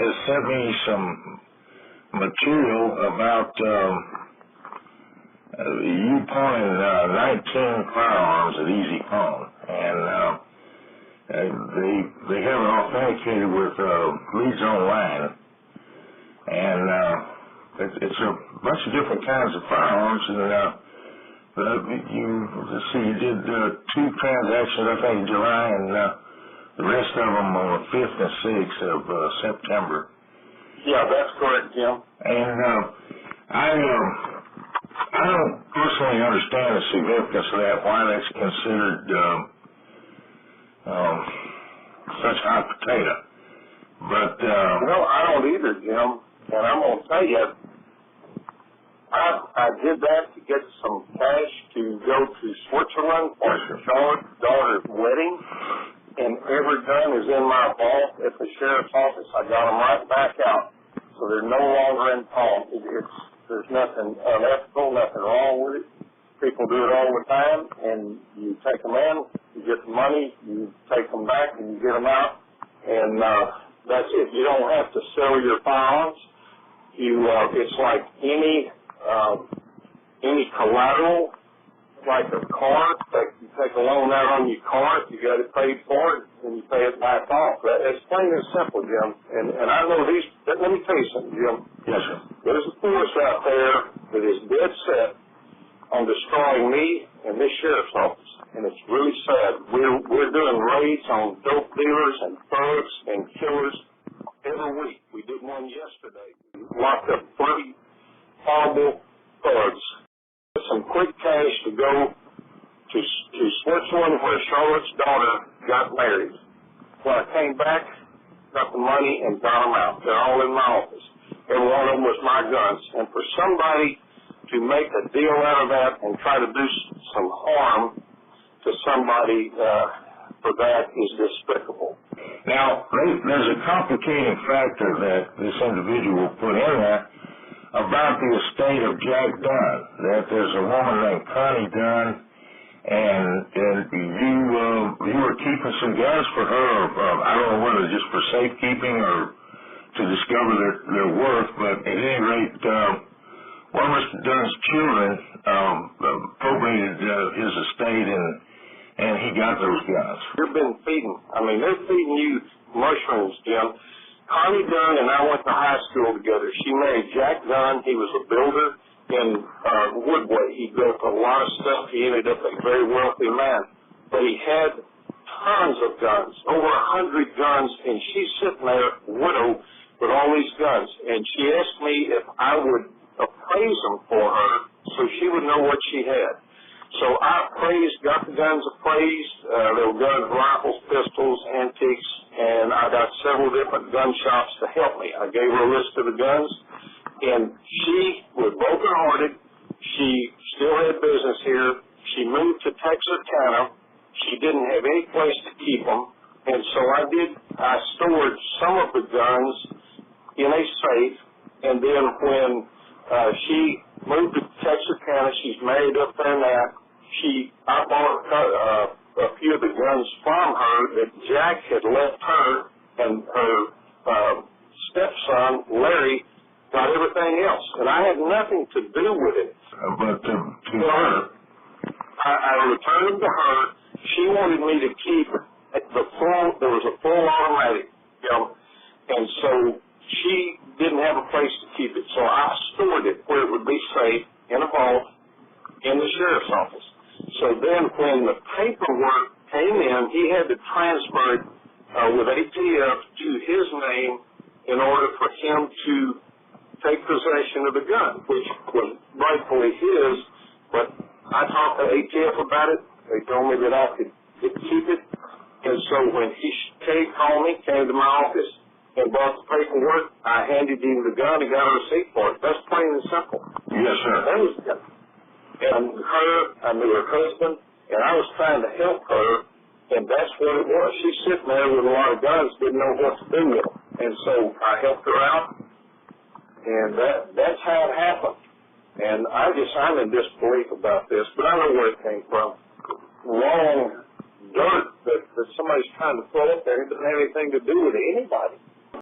has sent me some material about you pawning 19 firearms at Easy Pawn, and they have it authenticated with leads online, and it's a bunch of different kinds of firearms, and you did 2 transactions, I think, in July, and the rest of them on the 5th and 6th of September. Yeah, that's correct, Jim. And I don't personally understand the significance of that, why that's considered such hot potato. But well, I don't either, Jim. And I'm going to tell you, I did that to get some cash to go to Switzerland for Charlotte's daughter's wedding, and every gun is in my vault at the sheriff's office. I got them right back out, so they're no longer in pawn. There's nothing unethical, nothing wrong with it. People do it all the time, and you take them in, you get the money, you take them back, and you get them out, and that's it. You don't have to sell your firearms. It's like any collateral, like a car. Like you take a loan out on your car, you got it paid for, and you pay it back off. It's plain and simple, Jim. And I know these. Let me tell you something, Jim. yes, sir. There's a force out there that is dead set on destroying me and this sheriff's office, and it's really sad. We're doing raids on dope dealers and thugs and killers every week. We did one yesterday. We locked up 30 horrible thugs. Some quick cash to go to Switzerland, where Charlotte's daughter got married. When I came back, got the money and got them out. They're all in my office. Every one of them was my guns. And for somebody to make a deal out of that and try to do some harm to somebody for that is despicable. Now, there's a complicating factor that this individual put in there about the estate of Jack Dunn, that there's a woman named Connie Dunn, and you were keeping some guns for her, I don't know whether just for safekeeping or to discover their worth, but at any rate, one of Mr. Dunn's children probated his estate, and he got those guns. They've been feeding. They're feeding you mushrooms, Jim. Connie Dunn and I went to high school together. She married Jack Dunn. He was a builder in Woodway. He built a lot of stuff. He ended up a very wealthy man. But he had tons of guns, over 100 guns, and she's sitting there, widowed, with all these guns. And she asked me if I would appraise them for her so she would know what she had. So I got the guns appraised. There were guns, rifles, pistols, antiques, and I got several different gun shops to help me. I gave her a list of the guns, and she was broken-hearted. She still had business here. She moved to Texarkana. She didn't have any place to keep them, and so I stored some of the guns in a safe, and then when she moved to Texarkana, she's married up there now. I bought a few of the guns from her that Jack had left her, and her stepson, Larry, got everything else. And I had nothing to do with it. But to her, I returned them to her. She wanted me to keep there was a full automatic, and so she didn't have a place to keep it. So I stored it where it would be safe in a vault in the sheriff's office. So then when the paperwork came in, he had to transfer it with ATF to his name in order for him to take possession of the gun, which was rightfully his. But I talked to ATF about it. They told me that I could keep it. And so when he came to my office and brought the paperwork, I handed him the gun and got a receipt for it. That's plain and simple. Yes, sir. That was good. And I knew her husband, and I was trying to help her, and that's what it was. She's sitting there with a lot of guns, didn't know what to do with them. And so I helped her out, and that's how it happened. And I'm in disbelief about this, but I know where it came from. Wrong dirt that somebody's trying to throw up there. It doesn't have anything to do with anybody.